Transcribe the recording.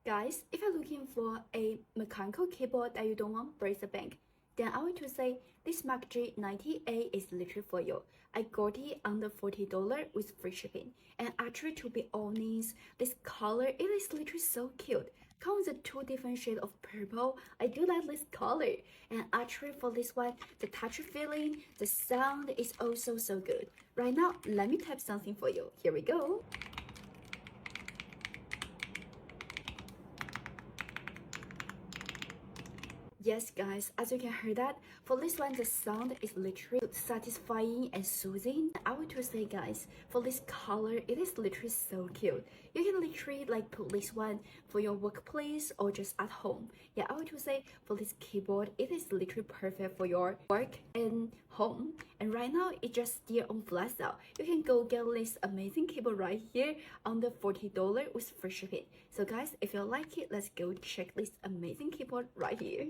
Guys, if you're looking for a mechanical keyboard that you don't want to break the bank, then I want to say this Mac G98 is literally for you. I got it under $40 with free shipping. And actually, to be honest, this color, it is literally so cute. Comes with two different shades of purple. I do like this color. And actually for this one, the touch feeling, the sound is also so good. Right now, let me type something for you. Here we go. Yes, guys, as you can hear that, for this one, the sound is literally satisfying and soothing. I want to say, guys, for this color, it is literally so cute. You can literally like put this one for your workplace or just at home. Yeah, I want to say for this keyboard, it is literally perfect for your work and home. And right now, it's just still on flash sale. You can go get this amazing keyboard right here under $40 with free shipping. So guys, if you like it, let's go check this amazing keyboard right here.